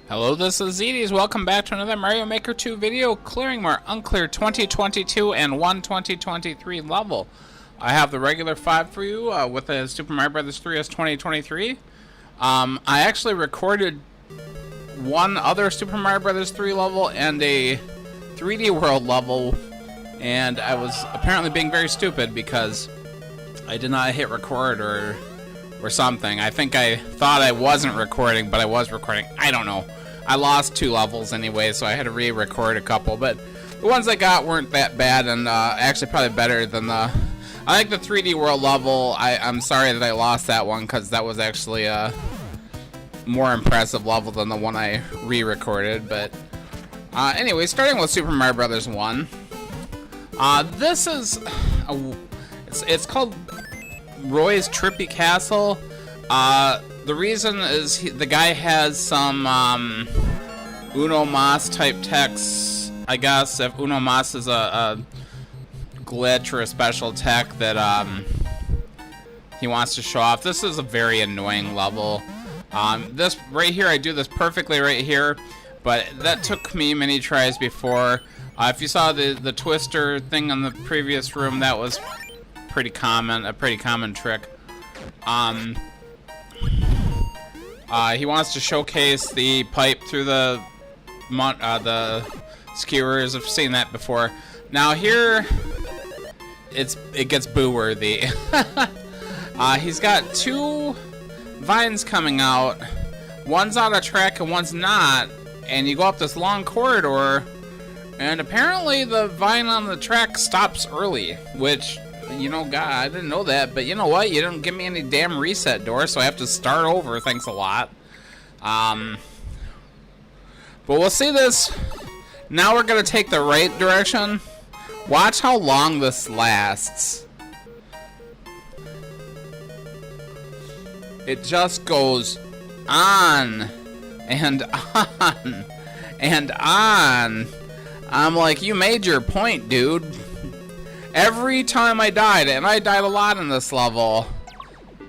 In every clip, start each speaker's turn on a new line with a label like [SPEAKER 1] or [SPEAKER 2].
[SPEAKER 1] Hello, this is Zedis. Welcome back to another Mario Maker 2 video, clearing more Uncleared 2022 and 2023 level. I have the regular 5 for you with a Super Mario Bros. 3 as 2023. I actually recorded one other Super Mario Bros. 3 level and a 3D World level, and I was apparently being very stupid because I did not hit record or something. I think I thought I wasn't recording, but I was recording. I don't know. I lost 2 levels anyway, so I had to re-record a couple, but the ones I got weren't that bad, and actually probably better than the... I think the 3D World level, I'm sorry that I lost that one, because that was actually a more impressive level than the one I re-recorded, but... anyway, starting with Super Mario Bros. 1. This is... It's called Roy's Trippy Castle. The reason is the guy has some Uno Mas type text. I guess if Uno Mas is a glitch or a special tech that he wants to show off. This is a very annoying level. This right here, I do this perfectly right here, but that took me many tries before. If you saw the twister thing in the previous room, that was a pretty common trick. He wants to showcase the pipe through the skewers. I've seen that before. Now here, it gets boo-worthy. He's got 2 vines coming out. One's on a track and one's not. And you go up this long corridor, and apparently the vine on the track stops early, which... You know, God, I didn't know that, but you know what? You didn't give me any damn reset door, so I have to start over. Thanks a lot. But we'll see this. Now we're going to take the right direction. Watch how long this lasts. It just goes on and on and on. I'm like, you made your point, dude. Every time I died, and I died a lot in this level.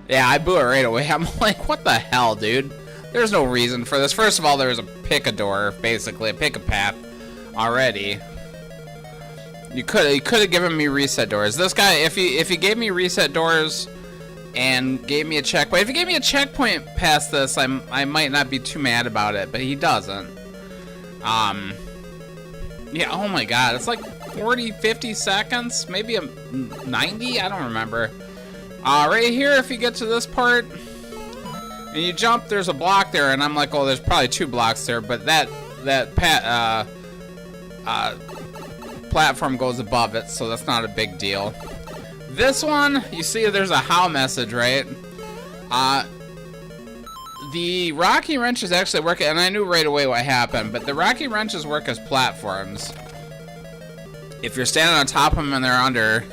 [SPEAKER 1] Yeah, I blew it right away. I'm like, what the hell, dude? There's no reason for this. First of all, there was a pick-a-door, basically, a pick-a-path already. You could have given me reset doors. This guy, if he gave me reset doors and gave me a checkpoint, if he gave me a checkpoint past this, I might not be too mad about it, but he doesn't. Yeah, oh my God, it's like 40, 50 seconds, maybe 90, I don't remember. Right here, if you get to this part and you jump, there's a block there, and I'm like, oh, there's probably 2 blocks there, but that platform goes above it, so that's not a big deal. This one, you see there's a how message, right? The rocky wrenches actually work, and I knew right away what happened, but the rocky wrenches work as platforms. If you're standing on top of them and they're under,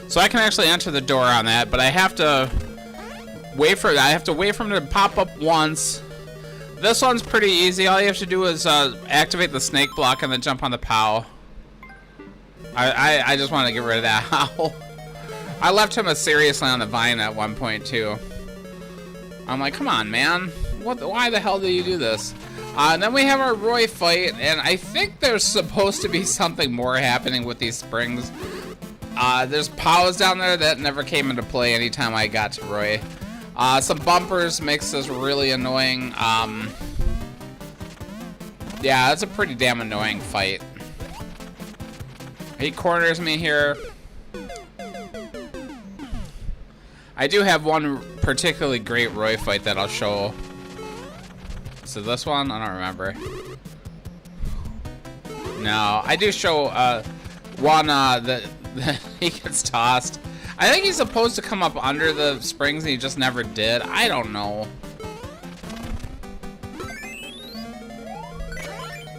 [SPEAKER 1] so I can actually enter the door on that, but I have to wait for them to pop up once. This one's pretty easy. All you have to do is activate the snake block and then jump on the POW. I just want to get rid of that how. I left him seriously on the vine at one point too. I'm like, come on, man. Why the hell do you do this? And then we have our Roy fight, and I think there's supposed to be something more happening with these springs. There's POWs down there that never came into play anytime I got to Roy. Some bumpers makes this really annoying. Yeah, it's a pretty damn annoying fight. He corners me here. I do have one particularly great Roy fight that I'll show. So this one, I don't remember. No, I do show one that he gets tossed. I think he's supposed to come up under the springs and he just never did. I don't know.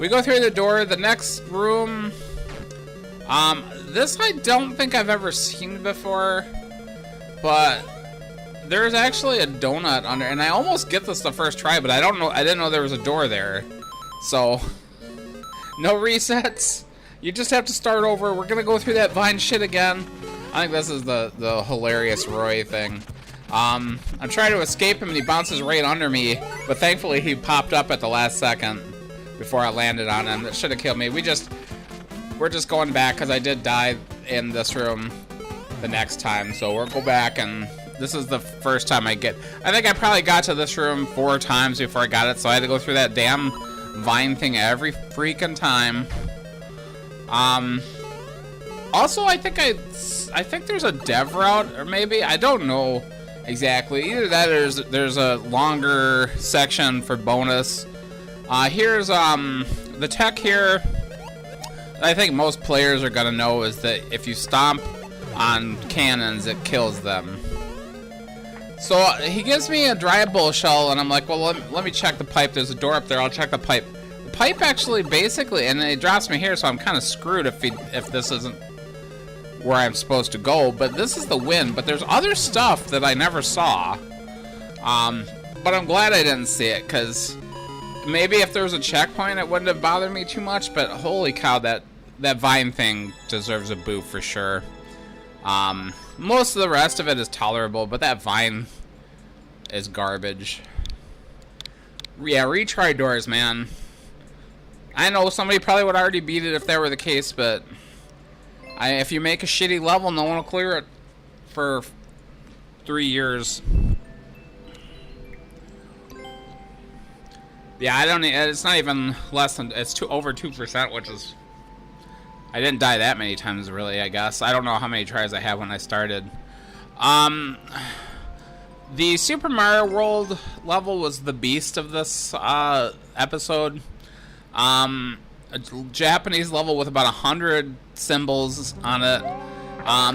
[SPEAKER 1] We go through the door. The next room. This I don't think I've ever seen before. But there's actually a donut under, and I almost get this the first try, but I didn't know there was a door there. So, no resets. You just have to start over. We're gonna go through that vine shit again. I think this is the hilarious Roy thing. I'm trying to escape him and he bounces right under me, but thankfully he popped up at the last second. before I landed on him. That should have killed me. We're just going back because I did die in this room the next time. So we'll go back, and this is the first time I think I probably got to this room 4 times before I got it. So I had to go through that damn vine thing every freaking time. Also, I think there's a dev route, or maybe, I don't know exactly. Either that or there's a longer section for bonus. Here's the tech here. I think most players are gonna know is that if you stomp on cannons, it kills them. So he gives me a dry bull shell, and I'm like, well, let me check the pipe. There's a door up there. I'll check the pipe. The pipe actually basically, and it drops me here, so I'm kind of screwed if this isn't where I'm supposed to go. But this is the wind. But there's other stuff that I never saw. But I'm glad I didn't see it, because maybe if there was a checkpoint, it wouldn't have bothered me too much. But holy cow, that vine thing deserves a boo for sure. Most of the rest of it is tolerable, but that vine is garbage. Yeah, retry doors, man. I know somebody probably would already beat it if that were the case, but if you make a shitty level, no one will clear it for 3 years. Yeah, it's not even less than, it's over 2%, which is, I didn't die that many times, really, I guess. I don't know how many tries I had when I started. The Super Mario World level was the beast of this episode. A Japanese level with about 100 symbols on it.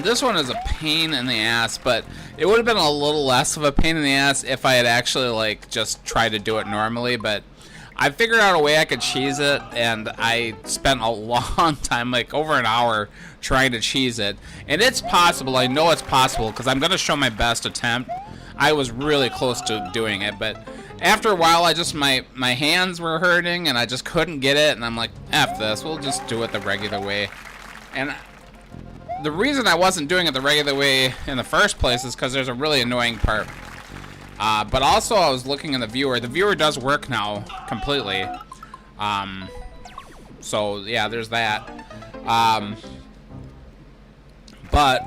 [SPEAKER 1] This one is a pain in the ass, but it would have been a little less of a pain in the ass if I had actually, like, just tried to do it normally, but I figured out a way I could cheese it, and I spent a long time, like over an hour, trying to cheese it. And it's possible. I know it's possible, because I'm going to show my best attempt. I was really close to doing it, but after a while, my hands were hurting, and I just couldn't get it, and I'm like, F this, we'll just do it the regular way. And the reason I wasn't doing it the regular way in the first place is because there's a really annoying part. But also, I was looking in the viewer. The viewer does work now completely. So, yeah, there's that. But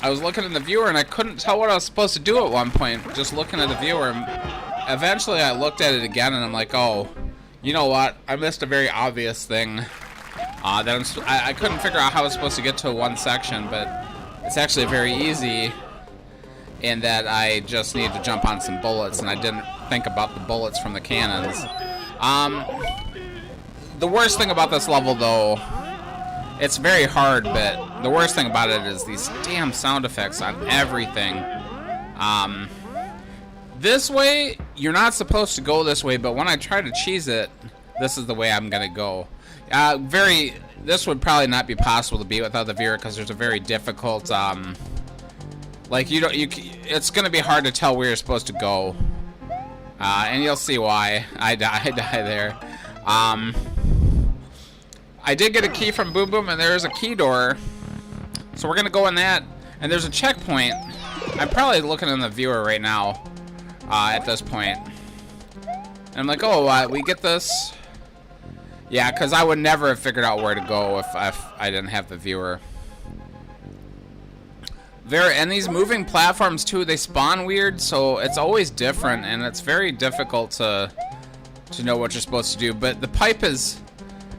[SPEAKER 1] I was looking in the viewer, and I couldn't tell what I was supposed to do at one point, just looking at the viewer. Eventually, I looked at it again, and I'm like, oh, you know what? I missed a very obvious thing. I couldn't figure out how I was supposed to get to one section, but it's actually very easy, in that I just need to jump on some bullets, and I didn't think about the bullets from the cannons. The worst thing about this level, though, it's very hard, but the worst thing about it is these damn sound effects on everything. This way, you're not supposed to go this way, but when I try to cheese it, this is the way I'm gonna go. This would probably not be possible to beat without the viewer, because there's a very difficult, like, it's gonna be hard to tell where you're supposed to go. And you'll see why I die there. I did get a key from Boom Boom, and there's a key door. So we're gonna go in that, and there's a checkpoint. I'm probably looking in the viewer right now, at this point. And I'm like, oh, we get this. Yeah, because I would never have figured out where to go if I didn't have the viewer. And these moving platforms, too, they spawn weird, so it's always different, and it's very difficult to know what you're supposed to do. But the pipe is...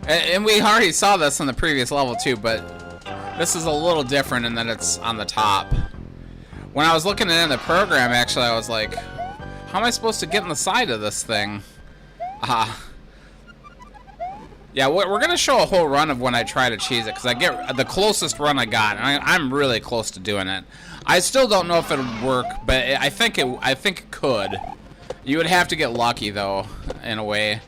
[SPEAKER 1] And we already saw this in the previous level, too, but this is a little different in that it's on the top. When I was looking at it in the program, actually, I was like, how am I supposed to get in the side of this thing? Yeah, we're going to show a whole run of when I try to cheese it, because I get the closest run I got, and I'm really close to doing it. I still don't know if it would work, but I think it could. You would have to get lucky, though, in a way.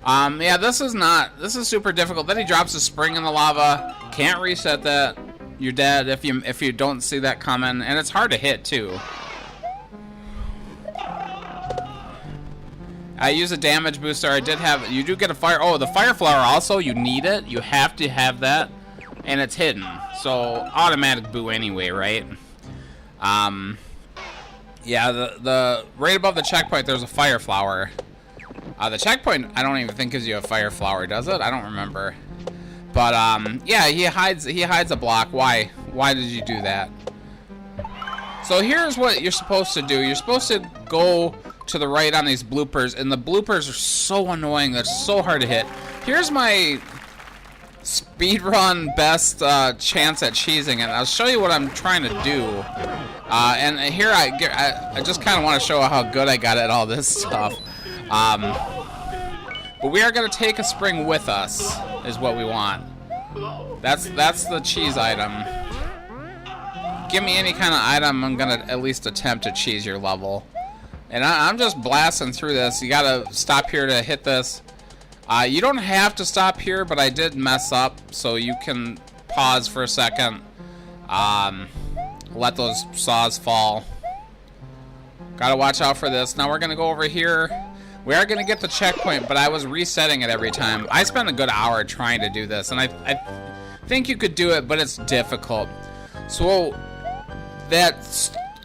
[SPEAKER 1] Yeah, this is super difficult. Then he drops a spring in the lava. Can't reset that. You're dead if you don't see that coming, and it's hard to hit, too. I use a damage booster. I did have... You do get a fire... Oh, the fire flower also, you need it. You have to have that. And it's hidden. So, automatic boo anyway, right? Yeah, the right above the checkpoint, there's a fire flower. The checkpoint, I don't even think gives you a fire flower, does it? I don't remember. But, yeah, he hides a block. Why? Why did you do that? So here's what you're supposed to do. You're supposed to go to the right on these bloopers, and the bloopers are so annoying. They're so hard to hit. Here's my speedrun best chance at cheesing, and I'll show you what I'm trying to do. And here I just kind of want to show how good I got at all this stuff. But we are going to take a spring with us, is what we want. That's the cheese item. Give me any kind of item, I'm going to at least attempt to cheese your level. And I'm just blasting through this. You got to stop here to hit this. You don't have to stop here, but I did mess up, so you can pause for a second. Let those saws fall. Gotta watch out for this. Now we're gonna go over here. We are gonna get the checkpoint, but I was resetting it every time. I spent a good hour trying to do this, and I think you could do it, but it's difficult. So that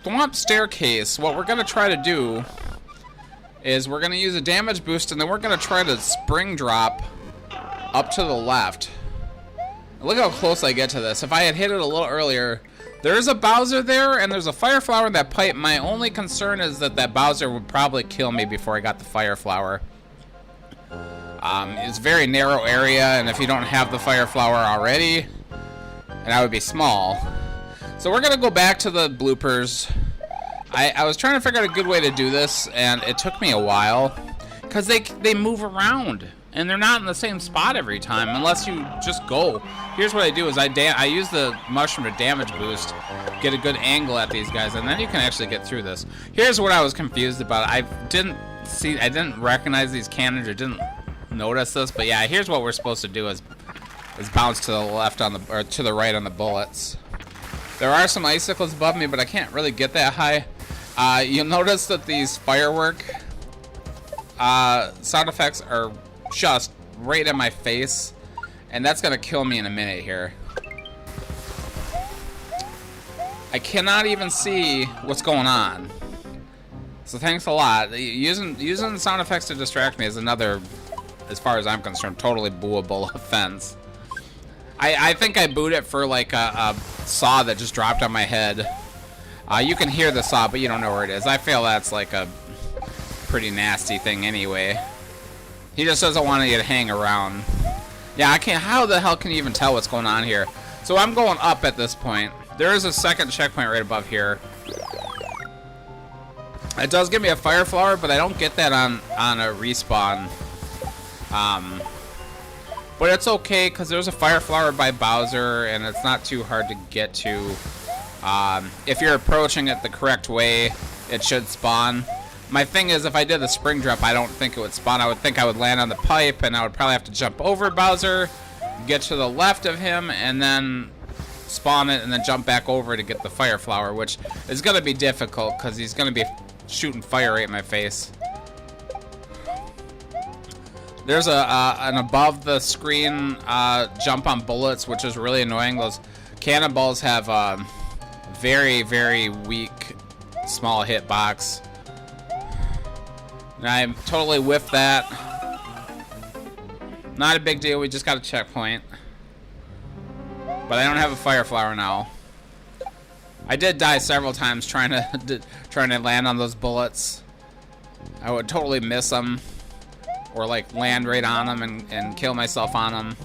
[SPEAKER 1] swamp staircase, what we're gonna try to do is we're gonna use a damage boost, and then we're gonna try to spring drop up to the left. Look how close I get to this. If I had hit it a little earlier, there's a Bowser there, and there's a fire flower in that pipe. My only concern is that Bowser would probably kill me before I got the fire flower. It's a very narrow area, and if you don't have the fire flower already, and I would be small. So we're gonna go back to the bloopers. I was trying to figure out a good way to do this, and it took me a while, because they move around, and they're not in the same spot every time, unless you just go. Here's what I do is I use the mushroom to damage boost, get a good angle at these guys, and then you can actually get through this. Here's what I was confused about. I didn't recognize these cannons, or didn't notice this, but yeah, here's what we're supposed to do is bounce to the left on the, or to the right on the bullets. There are some icicles above me, but I can't really get that high. You'll notice that these firework sound effects are just right in my face, and that's gonna kill me in a minute here. I cannot even see what's going on, so thanks a lot. Using the sound effects to distract me is another, as far as I'm concerned, totally booable offense. I think I booed it for like a saw that just dropped on my head. You can hear the saw, but you don't know where it is. I feel that's like a pretty nasty thing anyway. He just doesn't want you to hang around. Yeah, I can't. How the hell can you even tell what's going on here? So I'm going up at this point. There is a second checkpoint right above here. It does give me a fire flower, but I don't get that on a respawn. But it's okay, because there's a fire flower by Bowser, and it's not too hard to get to. If you're approaching it the correct way, it should spawn. My thing is, if I did the spring drop, I don't think it would spawn. I would think I would land on the pipe, and I would probably have to jump over Bowser, get to the left of him, and then spawn it, and then jump back over to get the fire flower, which is going to be difficult, because he's going to be shooting fire right in my face. There's an above the screen jump on bullets, which is really annoying. Those cannonballs have very, very weak small hitbox. And I totally whiffed that. Not a big deal, we just got a checkpoint. But I don't have a fire flower now. I did die several times trying to land on those bullets. I would totally miss them. Or like land right on them and kill myself on them.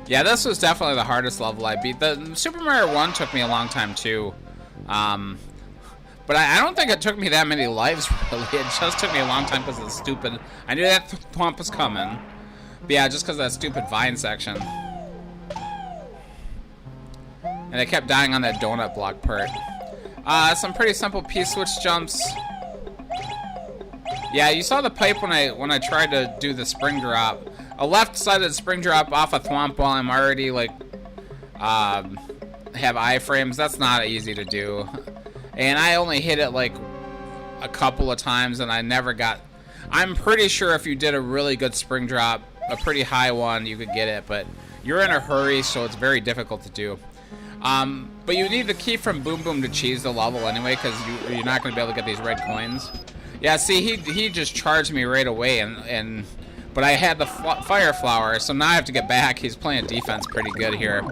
[SPEAKER 1] Yeah, this was definitely the hardest level I beat. The Super Mario 1 took me a long time too. But I don't think it took me that many lives, really. It just took me a long time because it's stupid. I knew that thwomp was coming. But yeah, just because of that stupid vine section. And I kept dying on that donut block part. Some pretty simple P-switch jumps. Yeah, you saw the pipe when I tried to do the spring drop. A left-sided spring drop off a thwomp while I'm already, like, have iframes. That's not easy to do. And I only hit it, like, a couple of times, and I never got... I'm pretty sure if you did a really good spring drop, a pretty high one, you could get it, but you're in a hurry, so it's very difficult to do. But you need the key from Boom Boom to cheese the level anyway, because you're not going to be able to get these red coins. Yeah, see, he just charged me right away, but I had the fire flower, so now I have to get back. He's playing defense pretty good here.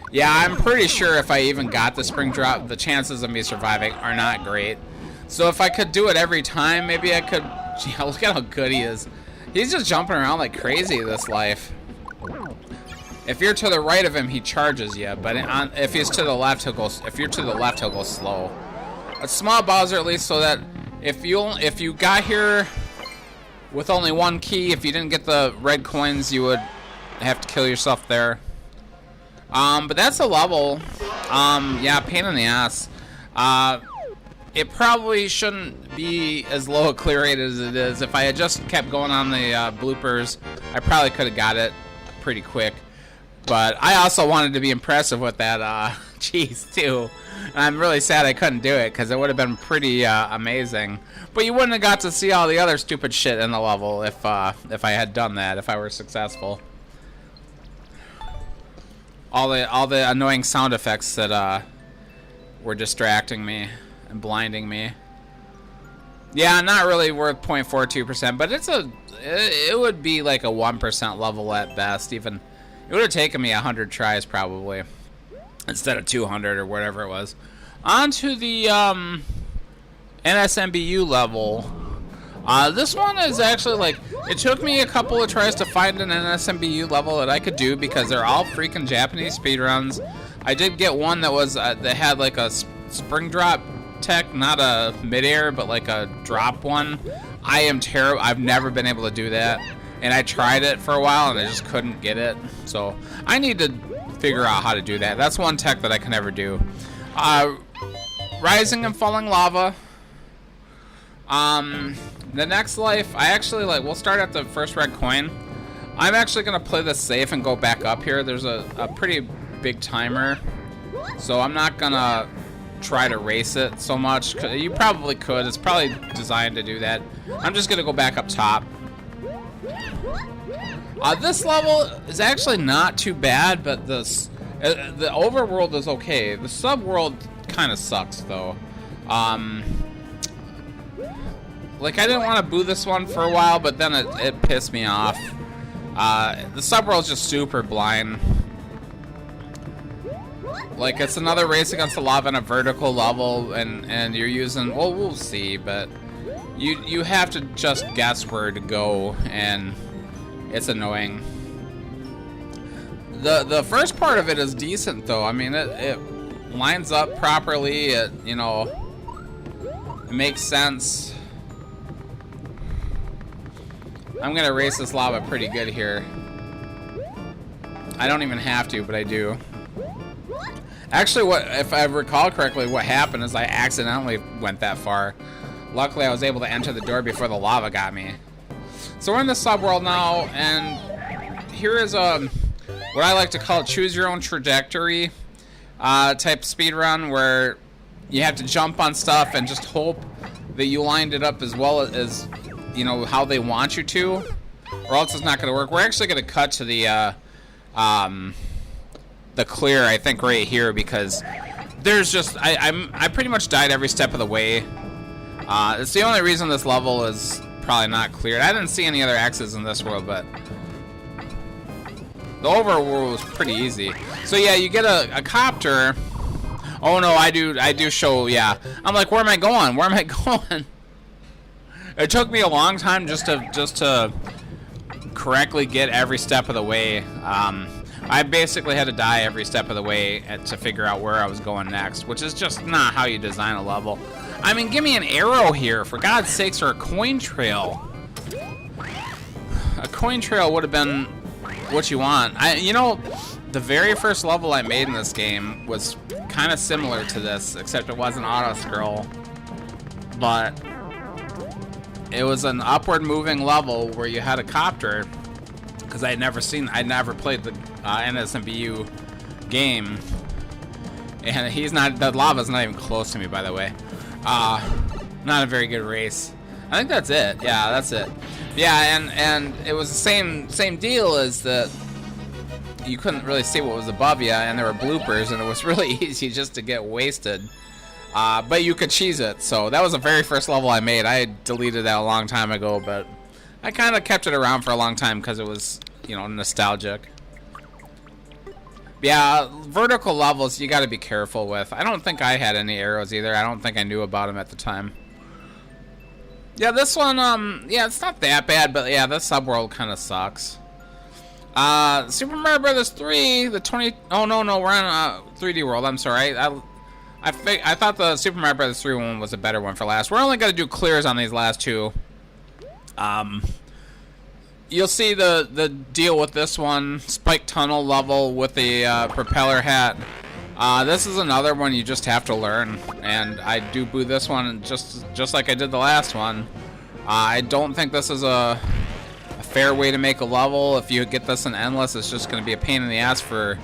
[SPEAKER 1] Yeah, I'm pretty sure if I even got the spring drop, the chances of me surviving are not great. So if I could do it every time, maybe I could. Yeah, look at how good he is. He's just jumping around like crazy this life. If you're to the right of him, he charges you, but if he's to the left, he'll go. If you're to the left, he'll go slow. A small Bowser, at least, so that if you got here with only one key, if you didn't get the red coins, you would have to kill yourself there. But that's a level. Yeah, pain in the ass. It probably shouldn't be as low a clear rate as it is. If I had just kept going on the bloopers, I probably could have got it pretty quick. But I also wanted to be impressive with that cheese too. And I'm really sad I couldn't do it, because it would have been pretty amazing. But you wouldn't have got to see all the other stupid shit in the level if I had done that, if I were successful. All the annoying sound effects that were distracting me and blinding me. Yeah, not really worth 0.42%, but it would be like a 1% level at best. Even it would have taken me 100 tries probably, instead of 200 or whatever it was. On to the NSMBU level. This one is actually like, it took me a couple of tries to find an NSMBU level that I could do, because they're all freaking Japanese speedruns. I did get one that was that had like a spring drop tech, not a midair, but like a drop one. I am terrible. I've never been able to do that, and I tried it for a while and I just couldn't get it. So I need to figure out how to do that. That's one tech that I can never do. Rising and falling lava. The next life, I actually we'll start at the first red coin. I'm actually gonna play this safe and go back up here. There's a pretty big timer, so I'm not gonna try to race it so much. You probably could. It's probably designed to do that. I'm just gonna go back up top. This level is actually not too bad, but the overworld is okay. The subworld kind of sucks though. Like, I didn't want to boo this one for a while, but then it pissed me off. The subworld's just super blind. Like, it's another race against the lava in a vertical level, and you're using, well, we'll see, but you have to just guess where to go, and it's annoying. The first part of it is decent, though. I mean, it lines up properly. It makes sense. I'm gonna race this lava pretty good here. I don't even have to, but I do. Actually, if I recall correctly, what happened is I accidentally went that far. Luckily, I was able to enter the door before the lava got me. So we're in the subworld now, and here is what I like to call choose your own trajectory type speedrun, where you have to jump on stuff and just hope that you lined it up as well as how they want you to, or else it's not going to work. We're actually going to cut to the clear, I think, right here, because there's just I pretty much died every step of the way. It's the only reason this level is probably not cleared. I didn't see any other X's in this world, but the overworld was pretty easy. So yeah, you get a copter. Oh no, I do show, yeah. I'm like, where am I going? Where am I going? It took me a long time just to correctly get every step of the way. I basically had to die every step of the way to figure out where I was going next, which is just not how you design a level. I mean, give me an arrow here, for God's sakes, or a coin trail. A coin trail would have been what you want. The very first level I made in this game was kind of similar to this, except it wasn't auto-scroll. But it was an upward moving level where you had a copter, because I'd never played the NSMBU game, and the lava's not even close to me, by the way. Not a very good race. I think that's it. Yeah, that's it. Yeah, and it was the same deal as the, you couldn't really see what was above you, and there were bloopers, and it was really easy just to get wasted. But you could cheese it, so that was the very first level I made. I deleted that a long time ago, but I kind of kept it around for a long time because it was, you know, nostalgic. Yeah, vertical levels you got to be careful with. I don't think I had any arrows either. I don't think I knew about them at the time. Yeah, this one, yeah, it's not that bad, but yeah, this subworld kind of sucks. Super Mario Brothers 3, the 20... Oh, no, we're on 3D World. I'm sorry. I thought the Super Mario Brothers 3 one was a better one for last. We're only going to do clears on these last two. You'll see the deal with this one. Spike Tunnel level with the propeller hat. This is another one you just have to learn. And I do boo this one just like I did the last one. I don't think this is a fair way to make a level. If you get this in Endless, it's just going to be a pain in the ass for...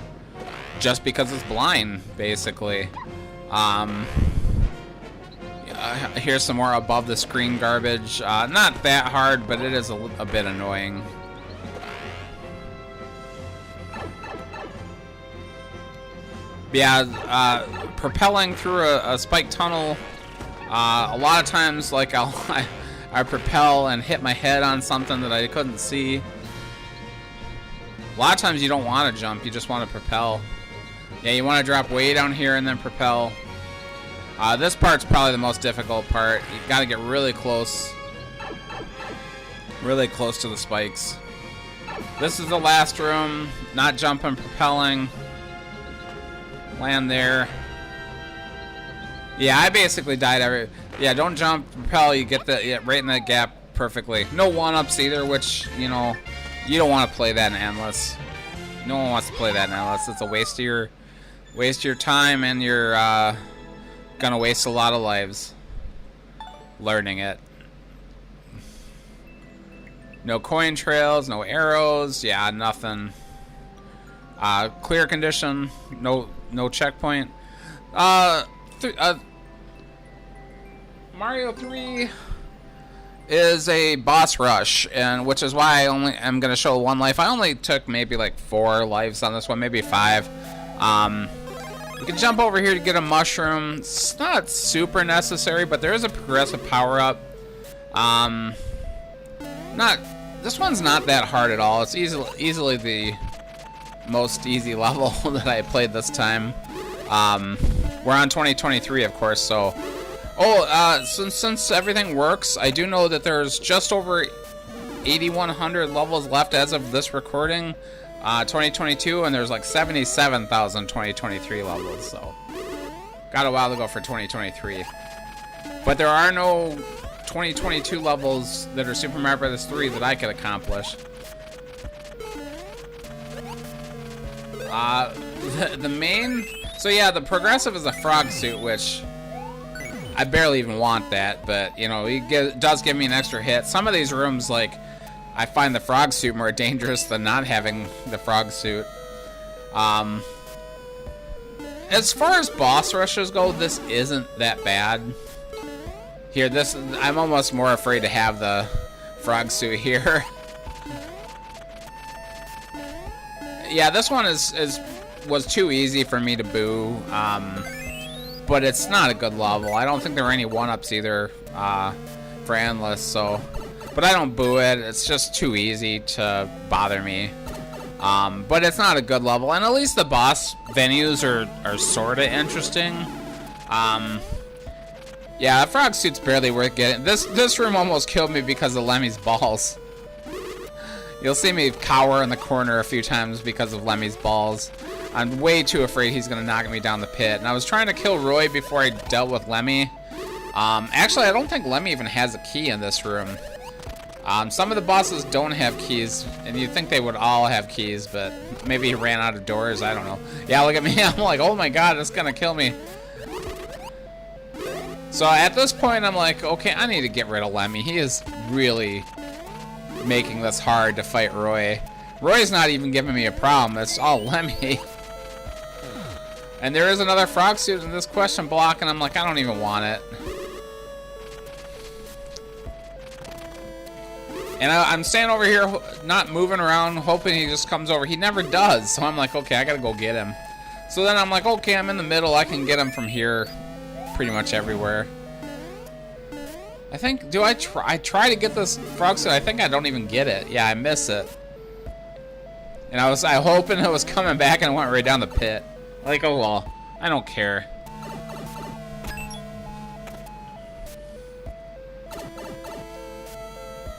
[SPEAKER 1] just because it's blind, basically. Here's some more above the screen garbage. Not that hard, but it is a bit annoying. Yeah, propelling through a spiked tunnel. A lot of times, like I propel and hit my head on something that I couldn't see. A lot of times you don't want to jump, you just want to propel. Yeah, you want to drop way down here and then propel. This part's probably the most difficult part. You got to get really close to the spikes. This is the last room. Not jumping, propelling. Land there. Yeah, I basically died every... Yeah, don't jump, propel. You get the right in that gap perfectly. No one-ups either, which, you know, you don't want to play that in Endless. No one wants to play that in Endless. It's a waste of your time, and you're gonna waste a lot of lives learning it. No coin trails, no arrows, yeah, nothing. Clear condition, no checkpoint. Mario 3 is a boss rush, and which is why I'm gonna show one life. I only took maybe like 4 lives on this one, maybe 5. You can jump over here to get a mushroom. It's not super necessary, but there is a progressive power-up. This one's not that hard at all. It's easily the most easy level that I played this time. We're on 2023, of course, so... Oh, since everything works, I do know that there's just over 8,100 levels left as of this recording. 2022, and there's like 77,000 2023 levels, so got a while to go for 2023. But there are no 2022 levels that are Super Mario Bros. 3 that I could accomplish. The main... So yeah, the progressive is a frog suit, which I barely even want that, but, you know, it does give me an extra hit. Some of these rooms, like, I find the frog suit more dangerous than not having the frog suit. As far as boss rushes go, this isn't that bad. Here, I'm almost more afraid to have the frog suit here. Yeah, this one was too easy for me to boo. But it's not a good level. I don't think there were any one-ups either for Endless, so... But I don't boo it. It's just too easy to bother me. But it's not a good level. And at least the boss venues are sort of interesting. Yeah, the frog suit's barely worth getting. This room almost killed me because of Lemmy's balls. You'll see me cower in the corner a few times because of Lemmy's balls. I'm way too afraid he's going to knock me down the pit. And I was trying to kill Roy before I dealt with Lemmy. Actually, I don't think Lemmy even has a key in this room. Some of the bosses don't have keys, and you'd think they would all have keys, but maybe he ran out of doors, I don't know. Yeah, look at me, I'm like, oh my god, it's gonna kill me. So at this point, I'm like, okay, I need to get rid of Lemmy. He is really making this hard to fight Roy. Roy's not even giving me a problem, it's all Lemmy. And there is another frog suit in this question block, and I'm like, I don't even want it. And I'm standing over here, not moving around, hoping he just comes over. He never does. So I'm like, okay, I gotta go get him. So then I'm like, okay, I'm in the middle. I can get him from here pretty much everywhere. I think, I try to get this frog suit. I think I don't even get it. Yeah, I miss it. And I was hoping it was coming back and it went right down the pit. Like, oh well, I don't care.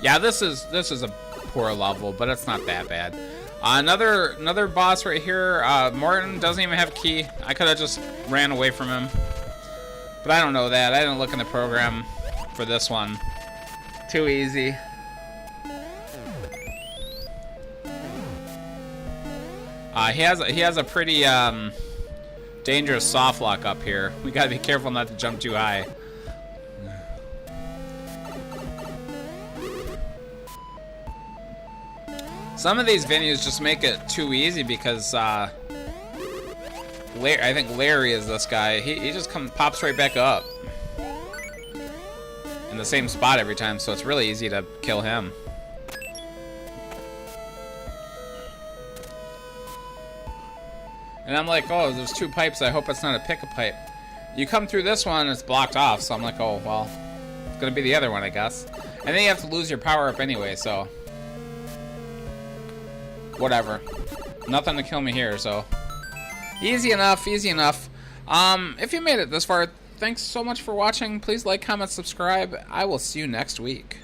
[SPEAKER 1] Yeah, this is a poor level, but it's not that bad. Another boss right here. Morton doesn't even have key. I could have just ran away from him, but I don't know that. I didn't look in the program for this one. Too easy. He has a pretty dangerous soft lock up here. We gotta be careful not to jump too high. Some of these venues just make it too easy because I think Larry is this guy. He just pops right back up in the same spot every time, so it's really easy to kill him. And I'm like, oh, there's 2 pipes. I hope it's not a pick-a pipe. You come through this one, it's blocked off, so I'm like, oh, well, it's gonna be the other one, I guess. And then you have to lose your power up anyway, so whatever. Nothing to kill me here, so easy enough, easy enough. If you made it this far, thanks so much for watching. Please like, comment, subscribe. I will see you next week.